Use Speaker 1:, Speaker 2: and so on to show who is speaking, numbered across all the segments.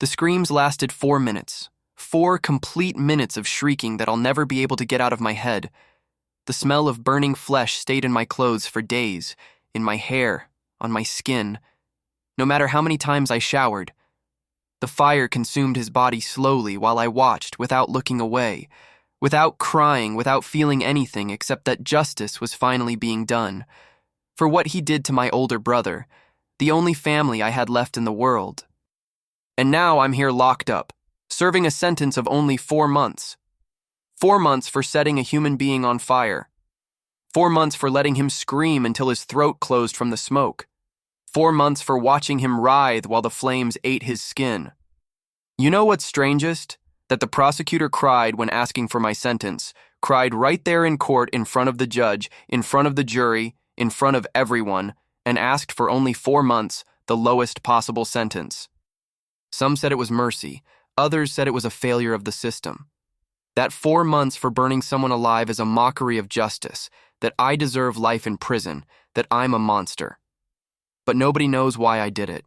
Speaker 1: The screams lasted 4 minutes. 4 complete minutes of shrieking that I'll never be able to get out of my head. The smell of burning flesh stayed in my clothes for days, in my hair, on my skin. No matter how many times I showered, the fire consumed his body slowly while I watched without looking away, without crying, without feeling anything except that justice was finally being done. For what he did to my older brother, the only family I had left in the world. And now I'm here locked up, serving a sentence of only 4 months. 4 months for setting a human being on fire. 4 months for letting him scream until his throat closed from the smoke. 4 months for watching him writhe while the flames ate his skin. You know what's strangest? That the prosecutor cried when asking for my sentence, cried right there in court in front of the judge, in front of the jury, in front of everyone, and asked for only 4 months, the lowest possible sentence. Some said it was mercy, others said it was a failure of the system. That 4 months for burning someone alive is a mockery of justice, that I deserve life in prison, that I'm a monster. But nobody knows why I did it.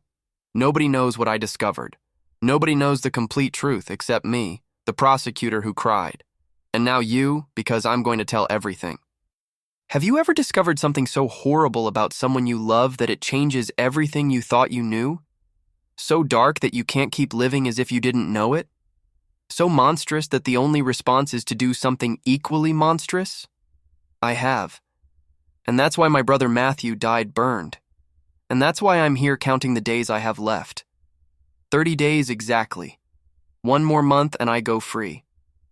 Speaker 1: Nobody knows what I discovered. Nobody knows the complete truth except me, the prosecutor who cried. And now you, because I'm going to tell everything. Have you ever discovered something so horrible about someone you love that it changes everything you thought you knew? So dark that you can't keep living as if you didn't know it? So monstrous that the only response is to do something equally monstrous? I have. And that's why my brother Matthew died burned. And that's why I'm here counting the days I have left. 30 days exactly. 1 more month and I go free.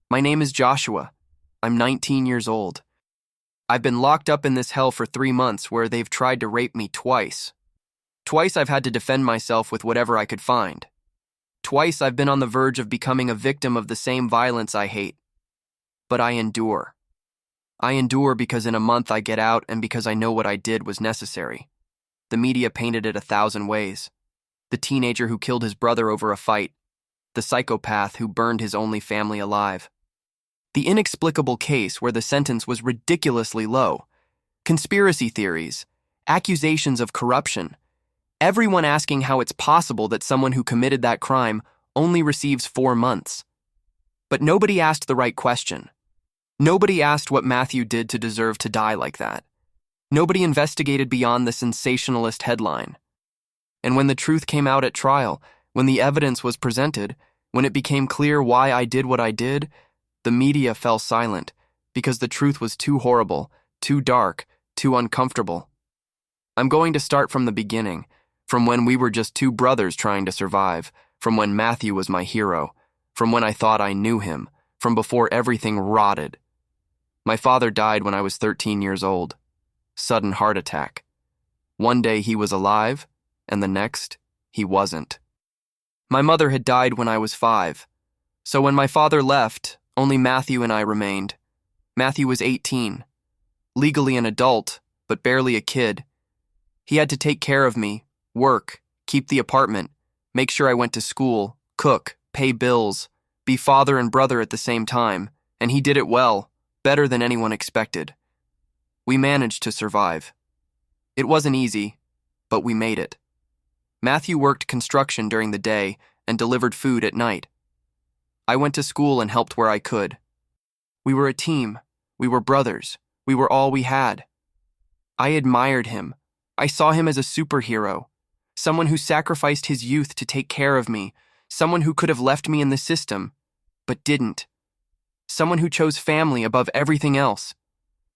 Speaker 1: My name is Joshua. I'm 19 years old. I've been locked up in this hell for 3 months where they've tried to rape me twice. Twice I've had to defend myself with whatever I could find. Twice I've been on the verge of becoming a victim of the same violence I hate. But I endure. I endure because in a month I get out and because I know what I did was necessary. The media painted it 1,000 ways. The teenager who killed his brother over a fight. The psychopath who burned his only family alive. The inexplicable case where the sentence was ridiculously low. Conspiracy theories. Accusations of corruption. Everyone asking how it's possible that someone who committed that crime only receives 4 months. But nobody asked the right question. Nobody asked what Matthew did to deserve to die like that. Nobody investigated beyond the sensationalist headline. And when the truth came out at trial, when the evidence was presented, when it became clear why I did what I did, the media fell silent because the truth was too horrible, too dark, too uncomfortable. I'm going to start from the beginning, from when we were just 2 brothers trying to survive, from when Matthew was my hero, from when I thought I knew him, from before everything rotted. My father died when I was 13 years old. Sudden heart attack. One day he was alive, and the next, he wasn't. My mother had died when I was 5. So when my father left, only Matthew and I remained. Matthew was 18, legally an adult, but barely a kid. He had to take care of me, work, keep the apartment, make sure I went to school, cook, pay bills, be father and brother at the same time, and he did it well, better than anyone expected. We managed to survive. It wasn't easy, but we made it. Matthew worked construction during the day and delivered food at night. I went to school and helped where I could. We were a team. We were brothers. We were all we had. I admired him. I saw him as a superhero, someone who sacrificed his youth to take care of me, someone who could have left me in the system, but didn't. Someone who chose family above everything else.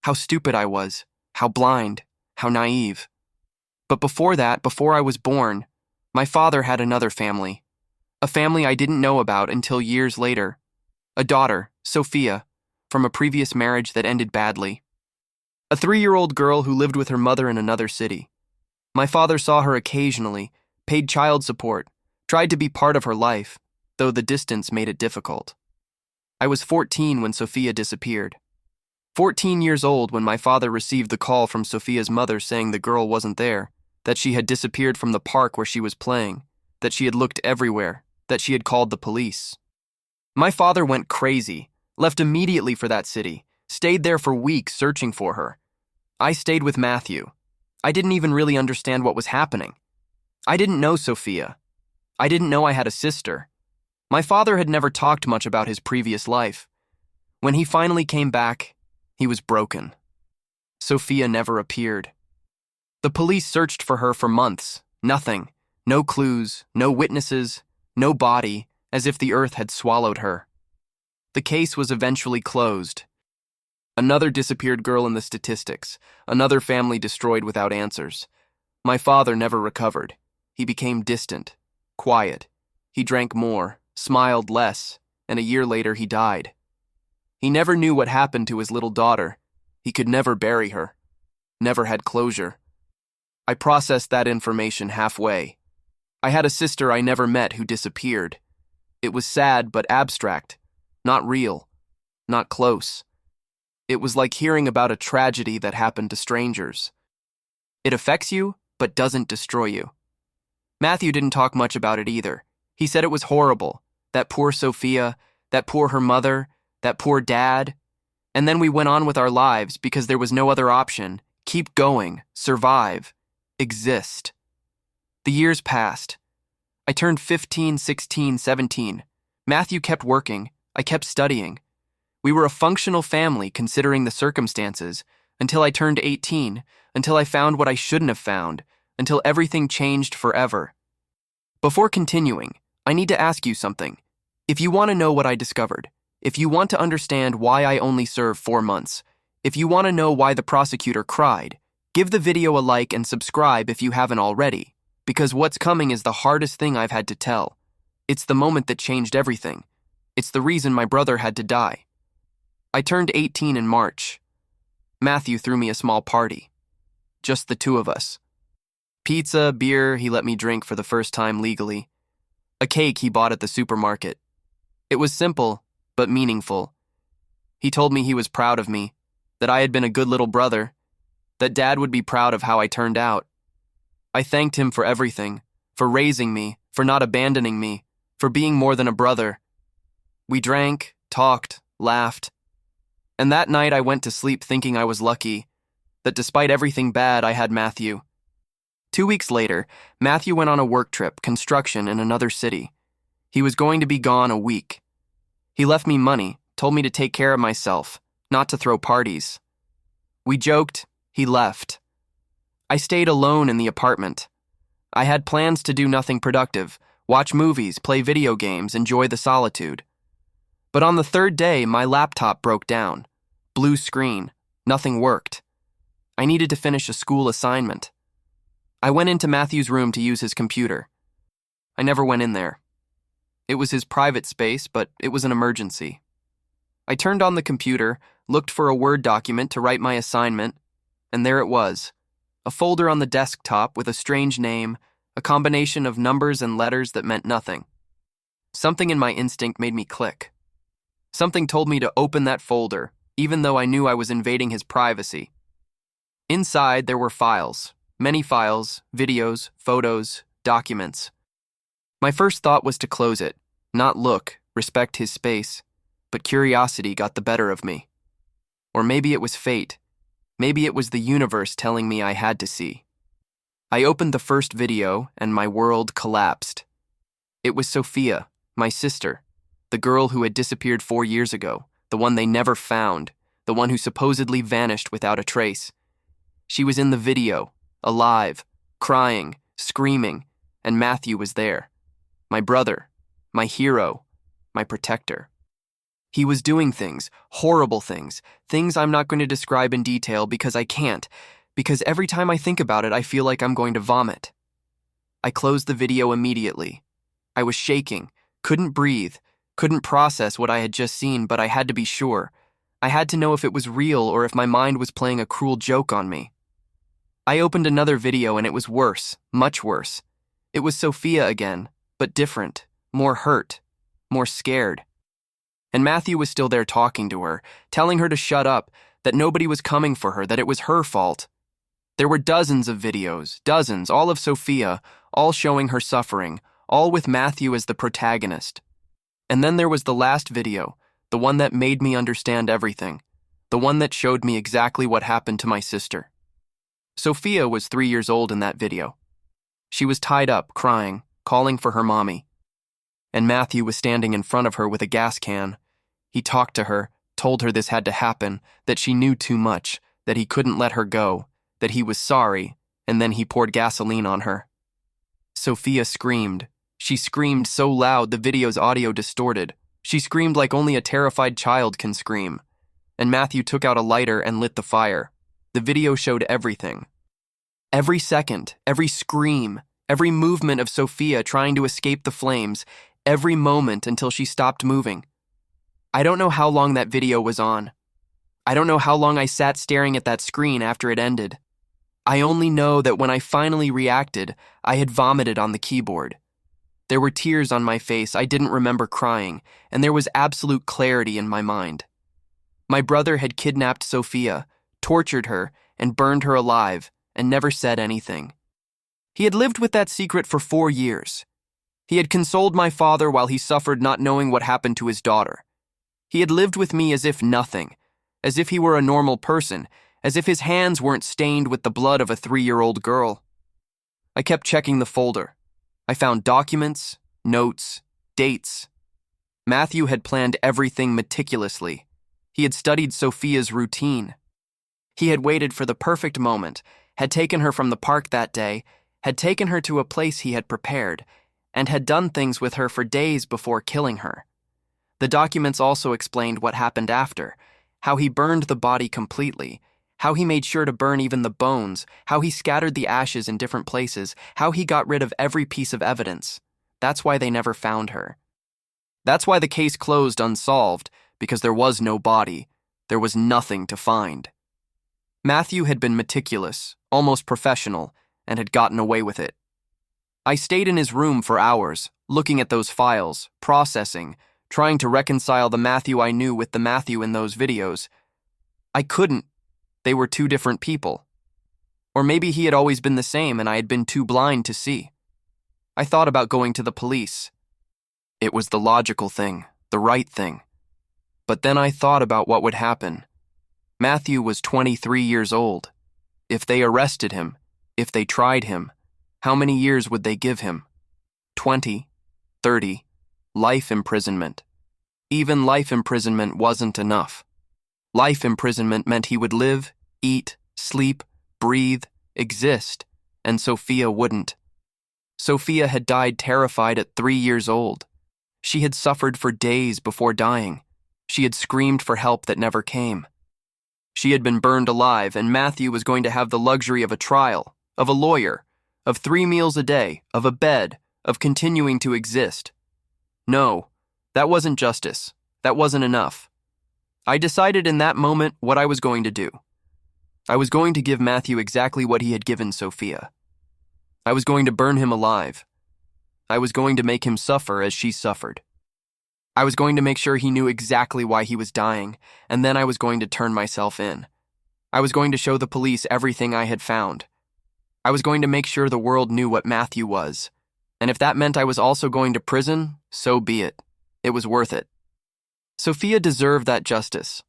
Speaker 1: How stupid I was, how blind, how naive. But before that, before I was born, my father had another family. A family I didn't know about until years later. A daughter, Sophia, from a previous marriage that ended badly. A 3-year-old girl who lived with her mother in another city. My father saw her occasionally, paid child support, tried to be part of her life, though the distance made it difficult. I was 14 when Sophia disappeared. 14 years old when my father received the call from Sophia's mother saying the girl wasn't there, that she had disappeared from the park where she was playing, that she had looked everywhere, that she had called the police. My father went crazy, left immediately for that city, stayed there for weeks searching for her. I stayed with Matthew. I didn't even really understand what was happening. I didn't know Sophia. I didn't know I had a sister. My father had never talked much about his previous life. When he finally came back, he was broken. Sophia never appeared. The police searched for her for months. Nothing. No clues, no witnesses, no body, as if the earth had swallowed her. The case was eventually closed. Another disappeared girl in the statistics, another family destroyed without answers. My father never recovered. He became distant, quiet. He drank more, smiled less, and a year later he died. He never knew what happened to his little daughter. He could never bury her. Never had closure. I processed that information halfway. I had a sister I never met who disappeared. It was sad but abstract, not real, not close. It was like hearing about a tragedy that happened to strangers. It affects you, but doesn't destroy you. Matthew didn't talk much about it either. He said it was horrible, that poor Sophia, that poor her mother, that poor dad. And then we went on with our lives because there was no other option. Keep going, survive, exist. The years passed. I turned 15, 16, 17. Matthew kept working. I kept studying. We were a functional family considering the circumstances, until I turned 18, until I found what I shouldn't have found, until everything changed forever. Before continuing, I need to ask you something. If you want to know what I discovered, if you want to understand why I only served 4 months, if you want to know why the prosecutor cried, give the video a like and subscribe if you haven't already, because what's coming is the hardest thing I've had to tell. It's the moment that changed everything. It's the reason my brother had to die. I turned 18 in March. Matthew threw me a small party. Just the two of us. Pizza, beer, he let me drink for the first time legally. A cake he bought at the supermarket. It was simple, but meaningful. He told me he was proud of me, that I had been a good little brother, that Dad would be proud of how I turned out. I thanked him for everything, for raising me, for not abandoning me, for being more than a brother. We drank, talked, laughed. And that night I went to sleep thinking I was lucky, that despite everything bad, I had Matthew. 2 weeks later, Matthew went on a work trip, construction in another city. He was going to be gone a week. He left me money, told me to take care of myself, not to throw parties. We joked, he left. I stayed alone in the apartment. I had plans to do nothing productive, watch movies, play video games, enjoy the solitude. But on the 3rd day, my laptop broke down. Blue screen. Nothing worked. I needed to finish a school assignment. I went into Matthew's room to use his computer. I never went in there. It was his private space, but it was an emergency. I turned on the computer, looked for a Word document to write my assignment, and there it was. A folder on the desktop with a strange name, a combination of numbers and letters that meant nothing. Something in my instinct made me click. Something told me to open that folder, even though I knew I was invading his privacy. Inside, there were files. Many files, videos, photos, documents. My first thought was to close it, not look, respect his space, but curiosity got the better of me. Or maybe it was fate. Maybe it was the universe telling me I had to see. I opened the first video and my world collapsed. It was Sophia, my sister, the girl who had disappeared 4 years ago, the one they never found, the one who supposedly vanished without a trace. She was in the video, alive, crying, screaming, and Matthew was there. My brother, my hero, my protector. He was doing things, horrible things, things I'm not going to describe in detail because I can't, because every time I think about it, I feel like I'm going to vomit. I closed the video immediately. I was shaking, couldn't breathe, couldn't process what I had just seen, but I had to be sure. I had to know if it was real or if my mind was playing a cruel joke on me. I opened another video and it was worse, much worse. It was Sophia again, but different, more hurt, more scared. And Matthew was still there talking to her, telling her to shut up, that nobody was coming for her, that it was her fault. There were dozens of videos, dozens, all of Sophia, all showing her suffering, all with Matthew as the protagonist. And then there was the last video, the one that made me understand everything, the one that showed me exactly what happened to my sister. Sophia was 3 years old in that video. She was tied up, crying, calling for her mommy. and Matthew was standing in front of her with a gas can. He talked to her, told her this had to happen, that she knew too much, that he couldn't let her go, that he was sorry, and then he poured gasoline on her. Sophia screamed. She screamed so loud the video's audio distorted. She screamed like only a terrified child can scream. And Matthew took out a lighter and lit the fire. The video showed everything. Every second, every scream, every movement of Sophia trying to escape the flames, every moment until she stopped moving. I don't know how long that video was on. I don't know how long I sat staring at that screen after it ended. I only know that when I finally reacted, I had vomited on the keyboard. There were tears on my face, I didn't remember crying, and there was absolute clarity in my mind. My brother had kidnapped Sophia, tortured her, and burned her alive, and never said anything. He had lived with that secret for 4 years. He had consoled my father while he suffered not knowing what happened to his daughter. He had lived with me as if nothing, as if he were a normal person, as if his hands weren't stained with the blood of a 3-year-old girl. I kept checking the folder. I found documents, notes, dates. Matthew had planned everything meticulously. He had studied Sophia's routine. He had waited for the perfect moment, had taken her from the park that day, had taken her to a place he had prepared, and had done things with her for days before killing her. The documents also explained what happened after, how he burned the body completely, how he made sure to burn even the bones, how he scattered the ashes in different places, how he got rid of every piece of evidence. That's why they never found her. That's why the case closed unsolved, because there was no body. There was nothing to find. Matthew had been meticulous, almost professional, and had gotten away with it. I stayed in his room for hours, looking at those files, processing, trying to reconcile the Matthew I knew with the Matthew in those videos. I couldn't. They were two different people. Or maybe he had always been the same and I had been too blind to see. I thought about going to the police. It was the logical thing, the right thing. But then I thought about what would happen. Matthew was 23 years old. If they arrested him, if they tried him, how many years would they give him? 20, 30, life imprisonment. Even life imprisonment wasn't enough. Life imprisonment meant he would live, eat, sleep, breathe, exist, and Sophia wouldn't. Sophia had died terrified at 3 years old. She had suffered for days before dying. She had screamed for help that never came. She had been burned alive, and Matthew was going to have the luxury of a trial, of a lawyer, of 3 meals a day, of a bed, of continuing to exist. No, that wasn't justice. That wasn't enough. I decided in that moment what I was going to do. I was going to give Matthew exactly what he had given Sophia. I was going to burn him alive. I was going to make him suffer as she suffered. I was going to make sure he knew exactly why he was dying, and then I was going to turn myself in. I was going to show the police everything I had found. I was going to make sure the world knew what Matthew was. And if that meant I was also going to prison, so be it. It was worth it. Sophia deserved that justice.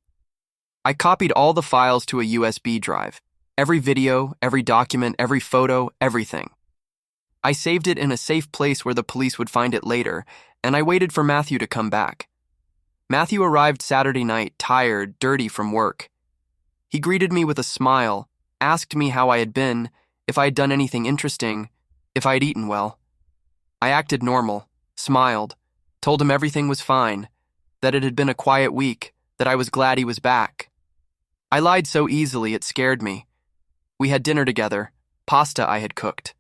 Speaker 1: I copied all the files to a USB drive. Every video, every document, every photo, everything. I saved it in a safe place where the police would find it later, and I waited for Matthew to come back. Matthew arrived Saturday night, tired, dirty from work. He greeted me with a smile, asked me how I had been, if I had done anything interesting, if I had eaten well. I acted normal, smiled, told him everything was fine, that it had been a quiet week, that I was glad he was back. I lied so easily it scared me. We had dinner together, pasta I had cooked.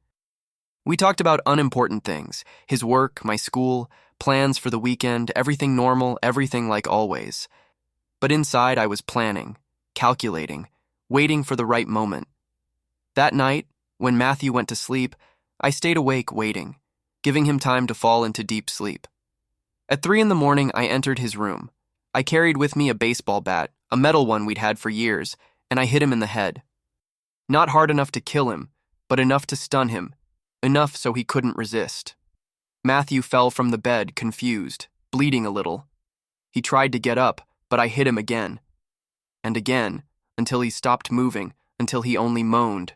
Speaker 1: We talked about unimportant things, his work, my school, plans for the weekend, everything normal, everything like always. But inside I was planning, calculating, waiting for the right moment. That night, when Matthew went to sleep, I stayed awake waiting, giving him time to fall into deep sleep. At 3 a.m, I entered his room. I carried with me a baseball bat, a metal one we'd had for years, and I hit him in the head. Not hard enough to kill him, but enough to stun him, enough so he couldn't resist. Matthew fell from the bed, confused, bleeding a little. He tried to get up, but I hit him again. And again, until he stopped moving, until he only moaned.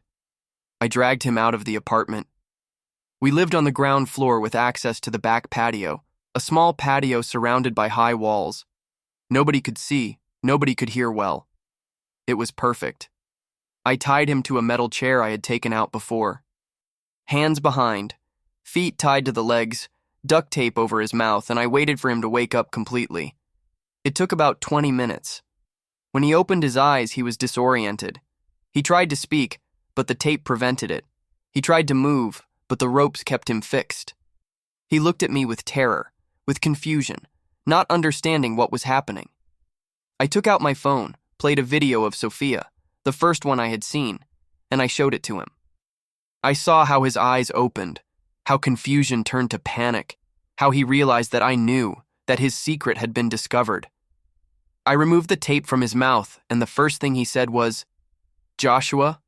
Speaker 1: I dragged him out of the apartment. We lived on the ground floor with access to the back patio, A small patio surrounded by high walls. Nobody could see, nobody could hear well. It was perfect. I tied him to a metal chair I had taken out before. Hands behind, feet tied to the legs, duct tape over his mouth, and I waited for him to wake up completely. It took about 20 minutes. When he opened his eyes, he was disoriented. He tried to speak, but the tape prevented it. He tried to move, but the ropes kept him fixed. He looked at me with terror, with confusion, not understanding what was happening. I took out my phone, played a video of Sophia, the first one I had seen, and I showed it to him. I saw how his eyes opened, how confusion turned to panic, how he realized that I knew, that his secret had been discovered. I removed the tape from his mouth, and the first thing he said was, "Joshua,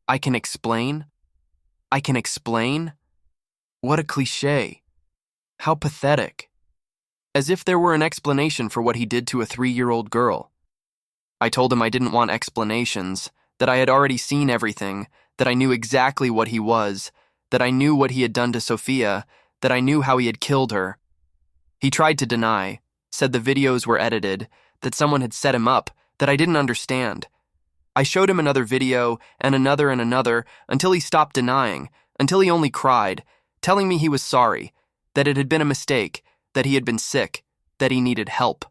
Speaker 1: I can explain? I can explain?" What a cliché. How pathetic. As if there were an explanation for what he did to a 3-year-old girl. I told him I didn't want explanations, that I had already seen everything, that I knew exactly what he was, that I knew what he had done to Sophia, that I knew how he had killed her. He tried to deny, said the videos were edited, that someone had set him up, that I didn't understand. I showed him another video, and another, until he stopped denying, until he only cried, telling me he was sorry, that it had been a mistake, that he had been sick, that he needed help.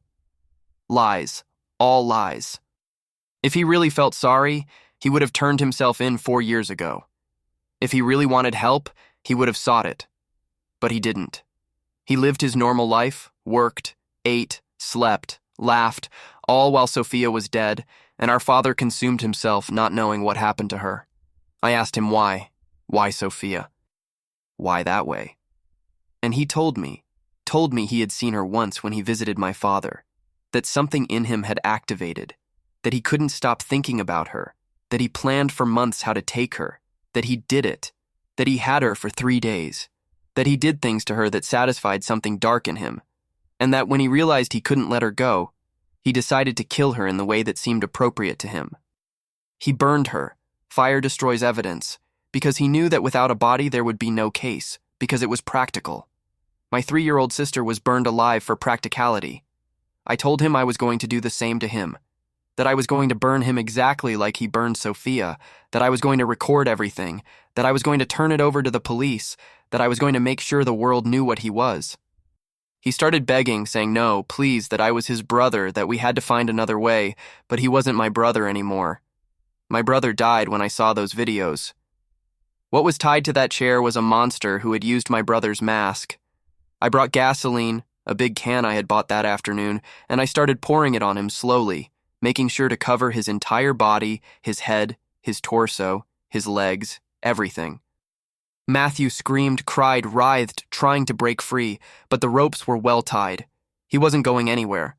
Speaker 1: Lies. All lies. If he really felt sorry, he would have turned himself in 4 years ago. If he really wanted help, he would have sought it. But he didn't. He lived his normal life, worked, ate, slept, laughed, all while Sophia was dead, and our father consumed himself not knowing what happened to her. I asked him why. Why Sophia? Why that way? And he told me he had seen her once when he visited my father, that something in him had activated, that he couldn't stop thinking about her, that he planned for months how to take her, that he did it, that he had her for 3 days, that he did things to her that satisfied something dark in him, and that when he realized he couldn't let her go, he decided to kill her in the way that seemed appropriate to him. He burned her. Fire destroys evidence, because he knew that without a body there would be no case, because it was practical. My 3-year-old sister was burned alive for practicality. I told him I was going to do the same to him, that I was going to burn him exactly like he burned Sophia, that I was going to record everything, that I was going to turn it over to the police, that I was going to make sure the world knew what he was. He started begging, saying no, please, that I was his brother, that we had to find another way, but he wasn't my brother anymore. My brother died when I saw those videos. What was tied to that chair was a monster who had used my brother's mask. I brought gasoline, a big can I had bought that afternoon, and I started pouring it on him slowly, making sure to cover his entire body, his head, his torso, his legs, everything. Matthew screamed, cried, writhed, trying to break free, but the ropes were well tied. He wasn't going anywhere.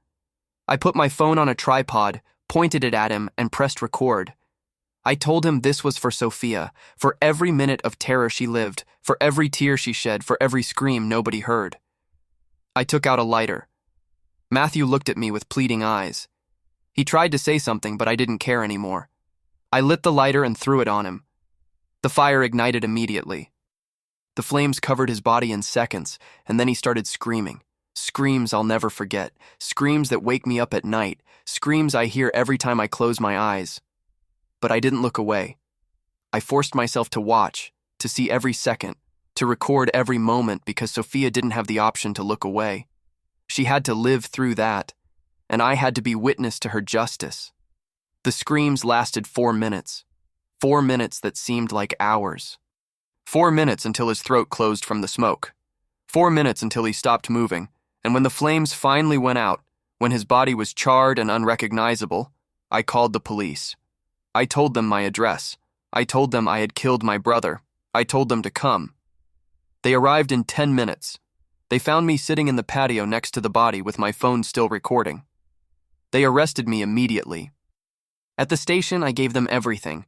Speaker 1: I put my phone on a tripod, pointed it at him, and pressed record. I told him this was for Sophia, for every minute of terror she lived, for every tear she shed, for every scream nobody heard. I took out a lighter. Matthew looked at me with pleading eyes. He tried to say something, but I didn't care anymore. I lit the lighter and threw it on him. The fire ignited immediately. The flames covered his body in seconds, and then he started screaming. Screams I'll never forget. Screams that wake me up at night. Screams I hear every time I close my eyes. But I didn't look away. I forced myself to watch, to see every second, to record every moment because Sophia didn't have the option to look away. She had to live through that, and I had to be witness to her justice. The screams lasted 4 minutes. 4 minutes that seemed like hours. 4 minutes until his throat closed from the smoke. 4 minutes until he stopped moving, and when the flames finally went out, when his body was charred and unrecognizable, I called the police. I told them my address. I told them I had killed my brother. I told them to come. They arrived in 10 minutes. They found me sitting in the patio next to the body with my phone still recording. They arrested me immediately. At the station, I gave them everything.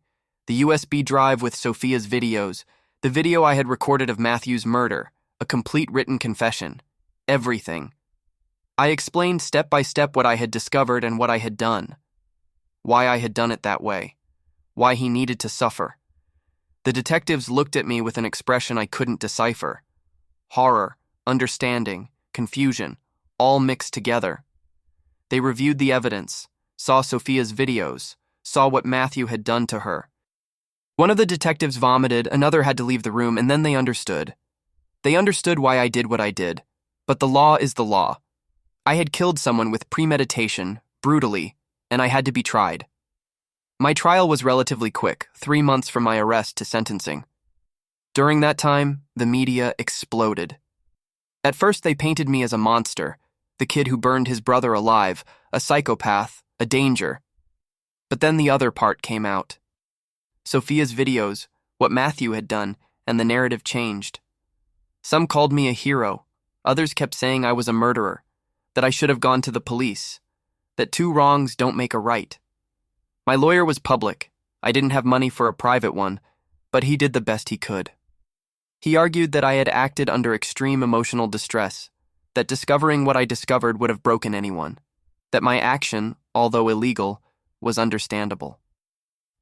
Speaker 1: The USB drive with Sophia's videos, the video I had recorded of Matthew's murder, a complete written confession. Everything. I explained step by step what I had discovered and what I had done. Why I had done it that way. Why he needed to suffer. The detectives looked at me with an expression I couldn't decipher. Horror, understanding, confusion, all mixed together. They reviewed the evidence, saw Sophia's videos, saw what Matthew had done to her. One of the detectives vomited, another had to leave the room, and then they understood. They understood why I did what I did, but the law is the law. I had killed someone with premeditation, brutally, and I had to be tried. My trial was relatively quick, 3 months from my arrest to sentencing. During that time, the media exploded. At first, they painted me as a monster, the kid who burned his brother alive, a psychopath, a danger. But then the other part came out. Sophia's videos, what Matthew had done, and the narrative changed. Some called me a hero. Others kept saying I was a murderer, that I should have gone to the police, that 2 wrongs don't make a right. My lawyer was public. I didn't have money for a private one, but he did the best he could. He argued that I had acted under extreme emotional distress, that discovering what I discovered would have broken anyone, that my action, although illegal, was understandable.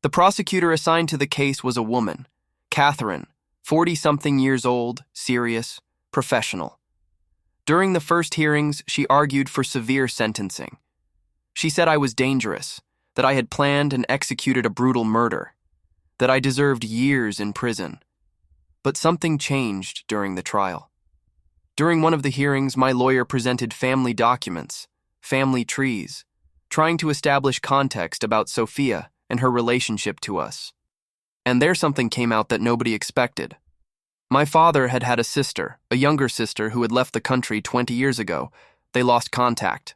Speaker 1: The prosecutor assigned to the case was a woman, Catherine, 40-something years old, serious, professional. During the first hearings, she argued for severe sentencing. She said I was dangerous, that I had planned and executed a brutal murder, that I deserved years in prison. But something changed during the trial. During one of the hearings, my lawyer presented family documents, family trees, trying to establish context about Sophia and her relationship to us. And there something came out that nobody expected. My father had had a sister, a younger sister who had left the country 20 years ago. They lost contact.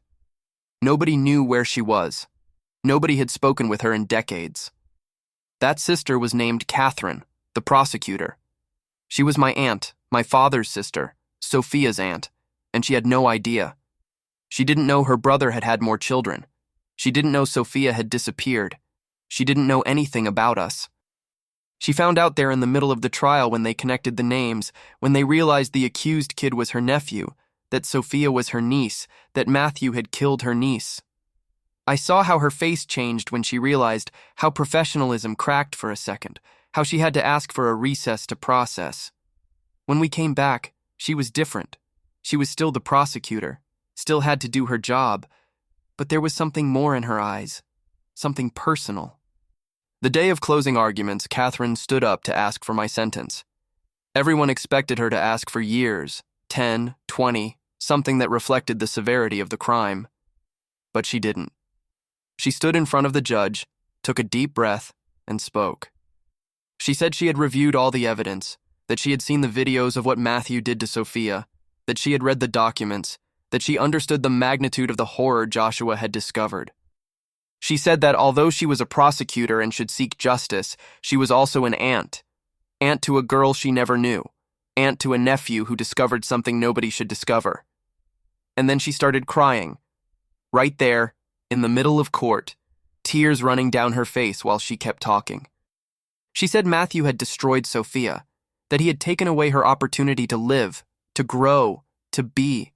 Speaker 1: Nobody knew where she was. Nobody had spoken with her in decades. That sister was named Catherine, the prosecutor. She was my aunt, my father's sister, Sophia's aunt, and she had no idea. She didn't know her brother had had more children. She didn't know Sophia had disappeared. She didn't know anything about us. She found out there in the middle of the trial when they connected the names, when they realized the accused kid was her nephew, that Sophia was her niece, that Matthew had killed her niece. I saw how her face changed when she realized, how professionalism cracked for a second, how she had to ask for a recess to process. When we came back, she was different. She was still the prosecutor, still had to do her job, but there was something more in her eyes, something personal. The day of closing arguments, Catherine stood up to ask for my sentence. Everyone expected her to ask for years, 10, 20, something that reflected the severity of the crime. But she didn't. She stood in front of the judge, took a deep breath, and spoke. She said she had reviewed all the evidence, that she had seen the videos of what Matthew did to Sophia, that she had read the documents, that she understood the magnitude of the horror Joshua had discovered. She said that although she was a prosecutor and should seek justice, she was also an aunt. Aunt to a girl she never knew. Aunt to a nephew who discovered something nobody should discover. And then she started crying. Right there, in the middle of court, tears running down her face while she kept talking. She said Matthew had destroyed Sophia, that he had taken away her opportunity to live, to grow, to be,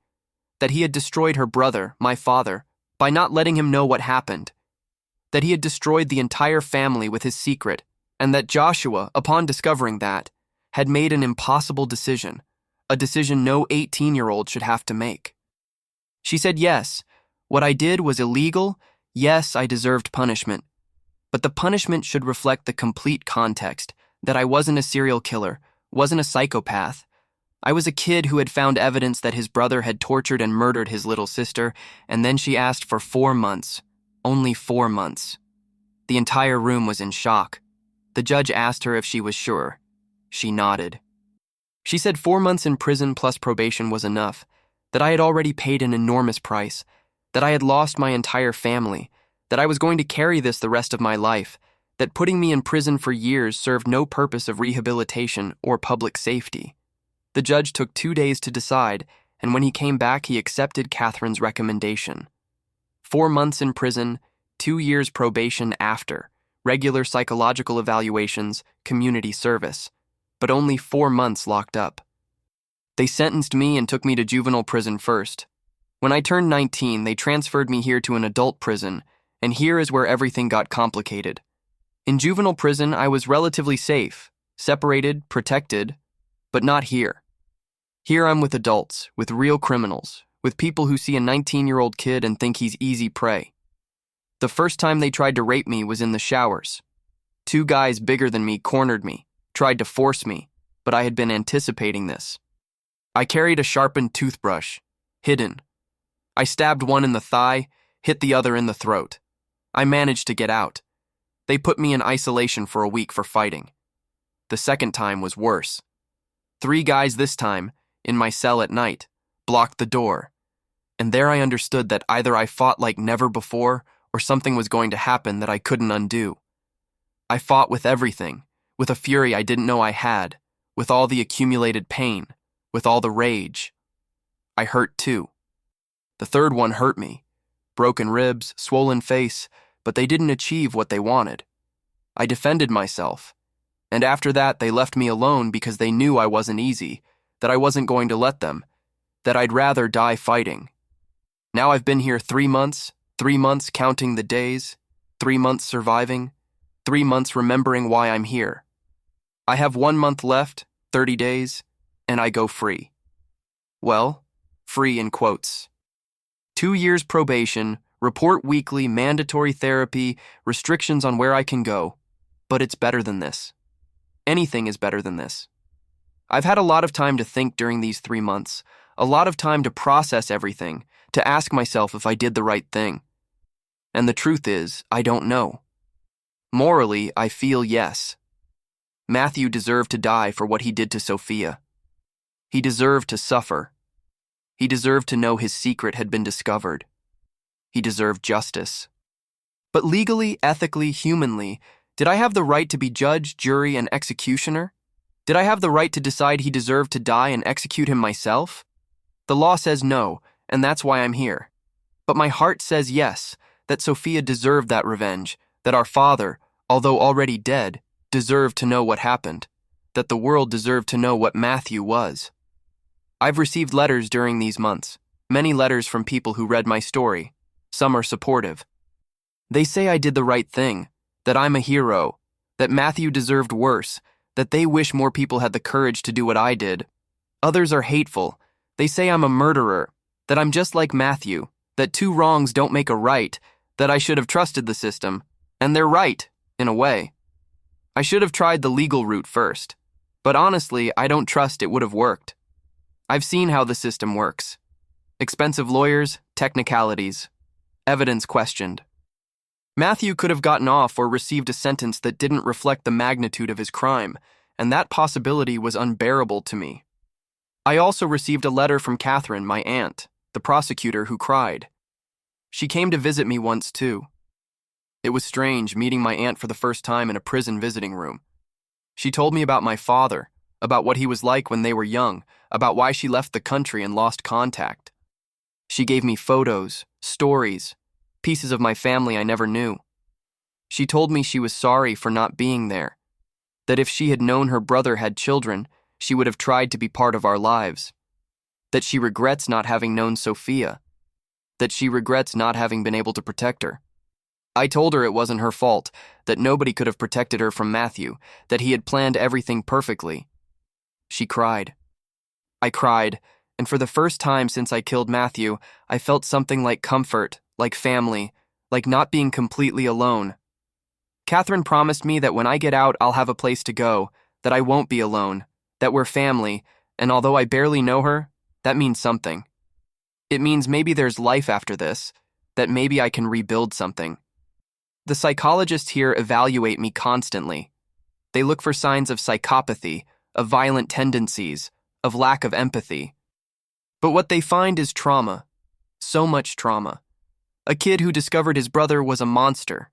Speaker 1: that he had destroyed her brother, my father, by not letting him know what happened, that he had destroyed the entire family with his secret, and that Joshua, upon discovering that, had made an impossible decision, a decision no 18-year-old should have to make. She said, yes, what I did was illegal, yes, I deserved punishment, but the punishment should reflect the complete context, that I wasn't a serial killer, wasn't a psychopath. I was a kid who had found evidence that his brother had tortured and murdered his little sister, and then she asked for 4 months. Only 4 months. The entire room was in shock. The judge asked her if she was sure. She nodded. She said 4 months in prison plus probation was enough, that I had already paid an enormous price, that I had lost my entire family, that I was going to carry this the rest of my life, that putting me in prison for years served no purpose of rehabilitation or public safety. The judge took 2 days to decide, and when he came back, he accepted Catherine's recommendation. 4 months in prison, 2 years probation after, regular psychological evaluations, community service, but only 4 months locked up. They sentenced me and took me to juvenile prison first. When I turned 19, they transferred me here to an adult prison, and here is where everything got complicated. In juvenile prison, I was relatively safe, separated, protected, but not here. Here I'm with adults, with real criminals, with people who see a 19-year-old kid and think he's easy prey. The first time they tried to rape me was in the showers. Two guys bigger than me cornered me, tried to force me, but I had been anticipating this. I carried a sharpened toothbrush, hidden. I stabbed one in the thigh, hit the other in the throat. I managed to get out. They put me in isolation for a week for fighting. The second time was worse. 3 guys this time, in my cell at night, blocked the door. And there I understood that either I fought like never before or something was going to happen that I couldn't undo. I fought with everything, with a fury I didn't know I had, with all the accumulated pain, with all the rage. I hurt too. The third one hurt me. Broken ribs, swollen face, but they didn't achieve what they wanted. I defended myself. And after that, they left me alone because they knew I wasn't easy, that I wasn't going to let them, that I'd rather die fighting. Now I've been here 3 months, 3 months counting the days, 3 months surviving, 3 months remembering why I'm here. I have 1 month left, 30 days, and I go free. Well, free in quotes. 2 years probation, report weekly, mandatory therapy, restrictions on where I can go. But it's better than this. Anything is better than this. I've had a lot of time to think during these 3 months, a lot of time to process everything, to ask myself if I did the right thing. And the truth is, I don't know. Morally, I feel yes. Matthew deserved to die for what he did to Sophia. He deserved to suffer. He deserved to know his secret had been discovered. He deserved justice. But legally, ethically, humanly, did I have the right to be judge, jury, and executioner? Did I have the right to decide he deserved to die and execute him myself? The law says no, and that's why I'm here. But my heart says yes, that Sophia deserved that revenge, that our father, although already dead, deserved to know what happened, that the world deserved to know what Matthew was. I've received letters during these months, many letters from people who read my story. Some are supportive. They say I did the right thing, that I'm a hero, that Matthew deserved worse, that they wish more people had the courage to do what I did. Others are hateful. They say I'm a murderer, that I'm just like Matthew, that 2 wrongs don't make a right, that I should have trusted the system. And they're right, in a way. I should have tried the legal route first. But honestly, I don't trust it would have worked. I've seen how the system works. Expensive lawyers, technicalities, evidence questioned. Matthew could have gotten off or received a sentence that didn't reflect the magnitude of his crime, and that possibility was unbearable to me. I also received a letter from Catherine, my aunt, the prosecutor, who cried. She came to visit me once too. It was strange meeting my aunt for the first time in a prison visiting room. She told me about my father, about what he was like when they were young, about why she left the country and lost contact. She gave me photos, stories, pieces of my family I never knew. She told me she was sorry for not being there, that if she had known her brother had children, she would have tried to be part of our lives, that she regrets not having known Sophia, that she regrets not having been able to protect her. I told her it wasn't her fault, that nobody could have protected her from Matthew, that he had planned everything perfectly. She cried. I cried, and for the first time since I killed Matthew, I felt something like comfort, like family, like not being completely alone. Catherine promised me that when I get out, I'll have a place to go, that I won't be alone, that we're family, and although I barely know her, that means something. It means maybe there's life after this, that maybe I can rebuild something. The psychologists here evaluate me constantly. They look for signs of psychopathy, of violent tendencies, of lack of empathy. But what they find is trauma. So much trauma. A kid who discovered his brother was a monster,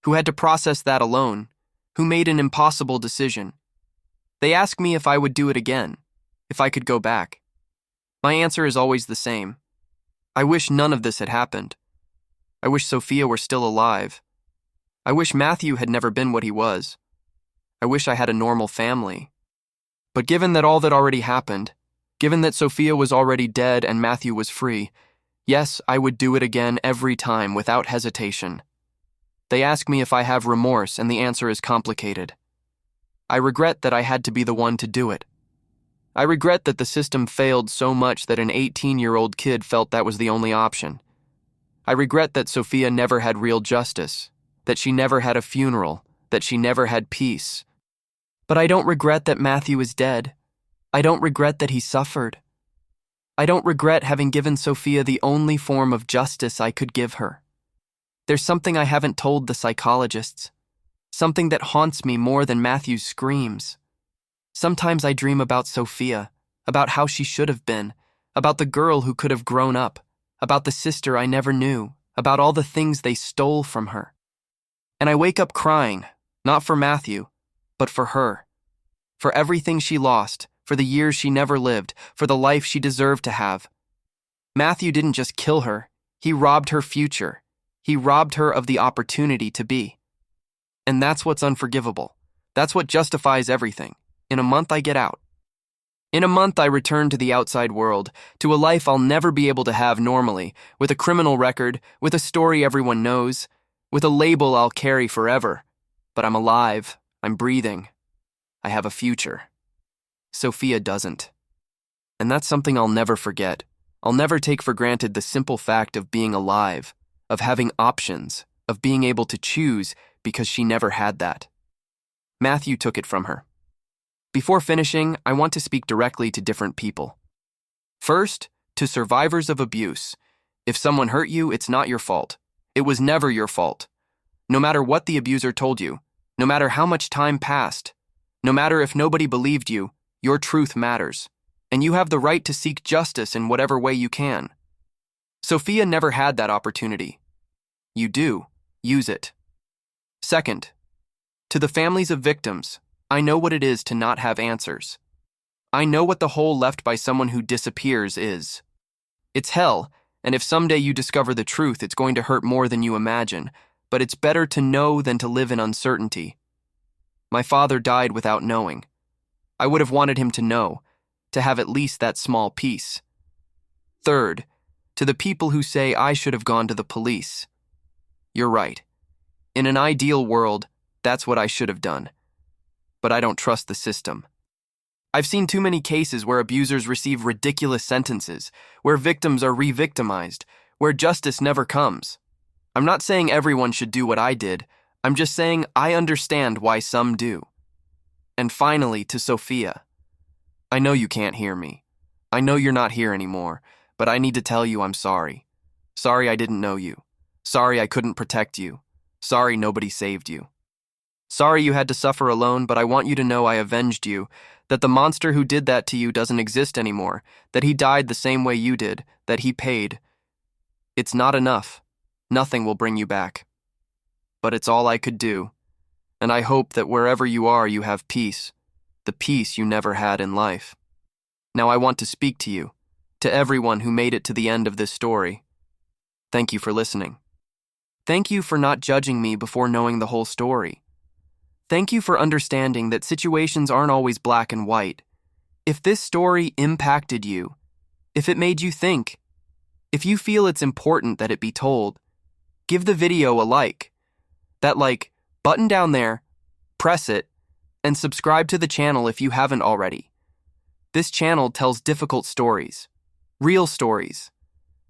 Speaker 1: who had to process that alone, who made an impossible decision. They ask me if I would do it again, if I could go back. My answer is always the same. I wish none of this had happened. I wish Sophia were still alive. I wish Matthew had never been what he was. I wish I had a normal family. But given that all that already happened, given that Sophia was already dead and Matthew was free, yes, I would do it again every time without hesitation. They ask me if I have remorse, and the answer is complicated. I regret that I had to be the one to do it. I regret that the system failed so much that an 18-year-old kid felt that was the only option. I regret that Sophia never had real justice, that she never had a funeral, that she never had peace. But I don't regret that Matthew is dead. I don't regret that he suffered. I don't regret having given Sophia the only form of justice I could give her. There's something I haven't told the psychologists, something that haunts me more than Matthew's screams. Sometimes I dream about Sophia, about how she should have been, about the girl who could have grown up, about the sister I never knew, about all the things they stole from her. And I wake up crying, not for Matthew, but for her. For everything she lost, for the years she never lived, for the life she deserved to have. Matthew didn't just kill her, he robbed her future. He robbed her of the opportunity to be. And that's what's unforgivable. That's what justifies everything. In a month, I get out. In a month, I return to the outside world, to a life I'll never be able to have normally, with a criminal record, with a story everyone knows, with a label I'll carry forever. But I'm alive. I'm breathing. I have a future. Sophia doesn't. And that's something I'll never forget. I'll never take for granted the simple fact of being alive, of having options, of being able to choose, because she never had that. Matthew took it from her. Before finishing, I want to speak directly to different people. First, to survivors of abuse. If someone hurt you, it's not your fault. It was never your fault. No matter what the abuser told you, no matter how much time passed, no matter if nobody believed you, your truth matters, and you have the right to seek justice in whatever way you can. Sophia never had that opportunity. You do. Use it. Second, to the families of victims, I know what it is to not have answers. I know what the hole left by someone who disappears is. It's hell, and if someday you discover the truth, it's going to hurt more than you imagine, but it's better to know than to live in uncertainty. My father died without knowing. I would have wanted him to know, to have at least that small piece. Third, to the people who say I should have gone to the police. You're right. In an ideal world, that's what I should have done. But I don't trust the system. I've seen too many cases where abusers receive ridiculous sentences, where victims are re-victimized, where justice never comes. I'm not saying everyone should do what I did. I'm just saying I understand why some do. And finally, to Sophia. I know you can't hear me. I know you're not here anymore, but I need to tell you I'm sorry. Sorry I didn't know you. Sorry I couldn't protect you. Sorry nobody saved you. Sorry you had to suffer alone, but I want you to know I avenged you, that the monster who did that to you doesn't exist anymore, that he died the same way you did, that he paid. It's not enough. Nothing will bring you back. But it's all I could do, and I hope that wherever you are you have peace, the peace you never had in life. Now I want to speak to you, to everyone who made it to the end of this story. Thank you for listening. Thank you for not judging me before knowing the whole story. Thank you for understanding that situations aren't always black and white. If this story impacted you, if it made you think, if you feel it's important that it be told, give the video a like. That like button down there, press it, and subscribe to the channel if you haven't already. This channel tells difficult stories, real stories,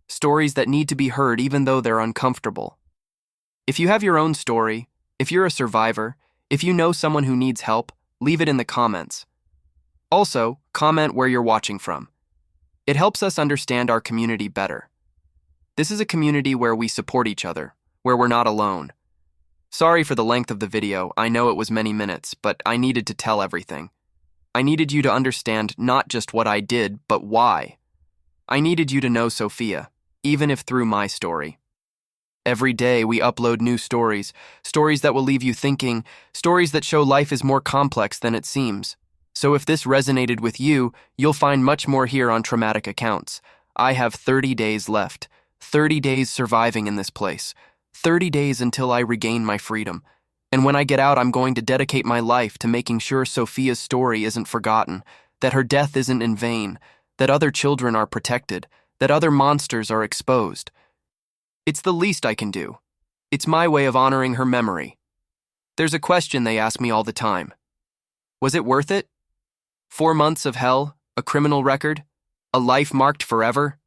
Speaker 1: stories that need to be heard even though they're uncomfortable. If you have your own story, if you're a survivor, if you know someone who needs help, leave it in the comments. Also, comment where you're watching from. It helps us understand our community better. This is a community where we support each other, where we're not alone. Sorry for the length of the video. I know it was many minutes, but I needed to tell everything. I needed you to understand not just what I did, but why. I needed you to know Sophia, even if through my story. Every day we upload new stories, stories that will leave you thinking, stories that show life is more complex than it seems. So if this resonated with you, you'll find much more here on Traumatic Accounts. I have 30 days left, 30 days surviving in this place, 30 days until I regain my freedom. And when I get out, I'm going to dedicate my life to making sure Sophia's story isn't forgotten, that her death isn't in vain, that other children are protected, that other monsters are exposed. It's the least I can do. It's my way of honoring her memory. There's a question they ask me all the time. Was it worth it? 4 months of hell, A criminal record? A life marked forever?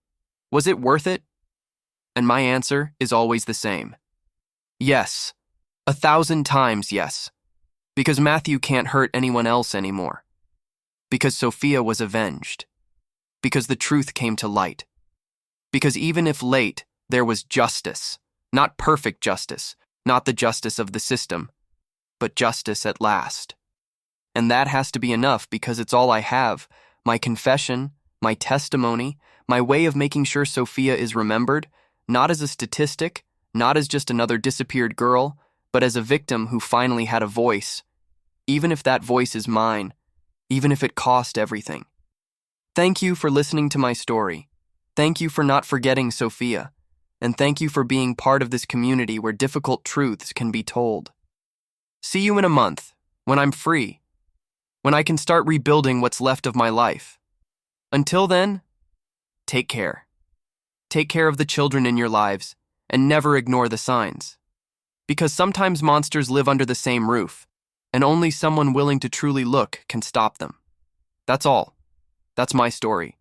Speaker 1: Was it worth it? And my answer is always the same. Yes. 1,000 times yes. Because Matthew can't hurt anyone else anymore. Because Sophia was avenged. Because the truth came to light. Because even if late, there was justice. Not perfect justice, not the justice of the system, but justice at last. And that has to be enough because it's all I have. My confession, my testimony, my way of making sure Sophia is remembered, not as a statistic, not as just another disappeared girl, but as a victim who finally had a voice, even if that voice is mine, even if it cost everything. Thank you for listening to my story. Thank you for not forgetting Sophia. And thank you for being part of this community where difficult truths can be told. See you in a month, when I'm free, when I can start rebuilding what's left of my life. Until then, take care. Take care of the children in your lives, and never ignore the signs. Because sometimes monsters live under the same roof, and only someone willing to truly look can stop them. That's all. That's my story.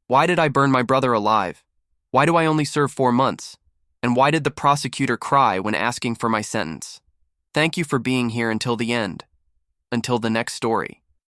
Speaker 1: Why did I burn my brother alive? Why do I only serve 4 months? And why did the prosecutor cry when asking for my sentence? Thank you for being here until the end. Until the next story.